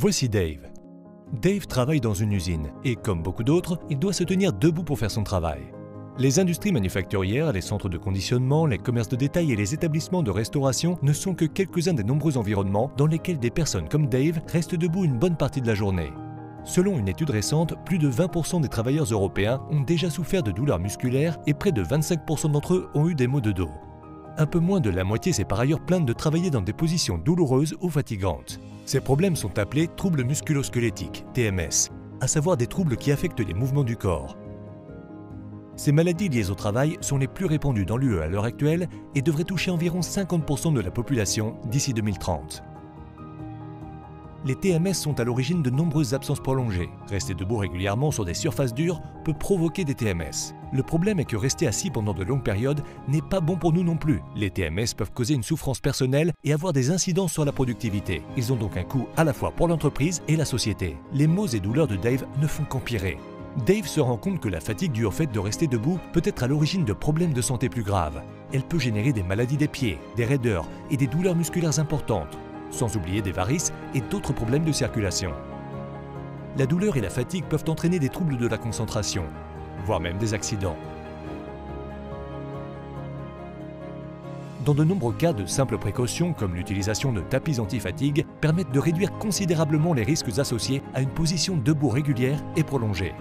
Voici Dave. Dave travaille dans une usine et, comme beaucoup d'autres, il doit se tenir debout pour faire son travail. Les industries manufacturières, les centres de conditionnement, les commerces de détail et les établissements de restauration ne sont que quelques-uns des nombreux environnements dans lesquels des personnes comme Dave restent debout une bonne partie de la journée. Selon une étude récente, plus de 20% des travailleurs européens ont déjà souffert de douleurs musculaires et près de 25% d'entre eux ont eu des maux de dos. Un peu moins de la moitié s'est par ailleurs plainte de travailler dans des positions douloureuses ou fatigantes. Ces problèmes sont appelés troubles musculo-squelettiques, TMS, à savoir des troubles qui affectent les mouvements du corps. Ces maladies liées au travail sont les plus répandues dans l'UE à l'heure actuelle et devraient toucher environ 50% de la population d'ici 2030. Les TMS sont à l'origine de nombreuses absences prolongées. Rester debout régulièrement sur des surfaces dures peut provoquer des TMS. Le problème est que rester assis pendant de longues périodes n'est pas bon pour nous non plus. Les TMS peuvent causer une souffrance personnelle et avoir des incidences sur la productivité. Ils ont donc un coût à la fois pour l'entreprise et la société. Les maux et douleurs de Dave ne font qu'empirer. Dave se rend compte que la fatigue due au fait de rester debout peut être à l'origine de problèmes de santé plus graves. Elle peut générer des maladies des pieds, des raideurs et des douleurs musculaires importantes, sans oublier des varices et d'autres problèmes de circulation. La douleur et la fatigue peuvent entraîner des troubles de la concentration, voire même des accidents. Dans de nombreux cas, de simples précautions, comme l'utilisation de tapis anti-fatigue, permettent de réduire considérablement les risques associés à une position debout régulière et prolongée.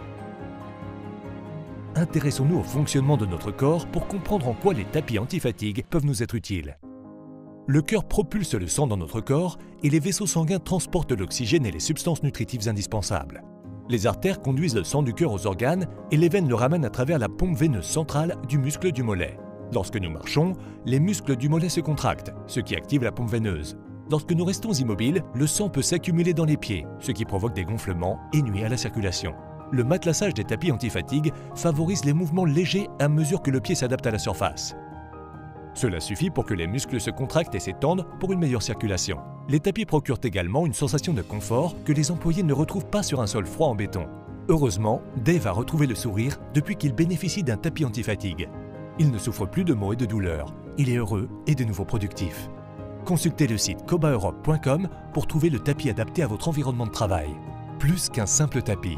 Intéressons-nous au fonctionnement de notre corps pour comprendre en quoi les tapis anti-fatigue peuvent nous être utiles. Le cœur propulse le sang dans notre corps et les vaisseaux sanguins transportent l'oxygène et les substances nutritives indispensables. Les artères conduisent le sang du cœur aux organes et les veines le ramènent à travers la pompe veineuse centrale du muscle du mollet. Lorsque nous marchons, les muscles du mollet se contractent, ce qui active la pompe veineuse. Lorsque nous restons immobiles, le sang peut s'accumuler dans les pieds, ce qui provoque des gonflements et nuit à la circulation. Le matelassage des tapis anti-fatigue favorise les mouvements légers à mesure que le pied s'adapte à la surface. Cela suffit pour que les muscles se contractent et s'étendent pour une meilleure circulation. Les tapis procurent également une sensation de confort que les employés ne retrouvent pas sur un sol froid en béton. Heureusement, Dave a retrouvé le sourire depuis qu'il bénéficie d'un tapis anti-fatigue. Il ne souffre plus de maux et de douleurs. Il est heureux et de nouveau productif. Consultez le site cobaeurope.com pour trouver le tapis adapté à votre environnement de travail. Plus qu'un simple tapis.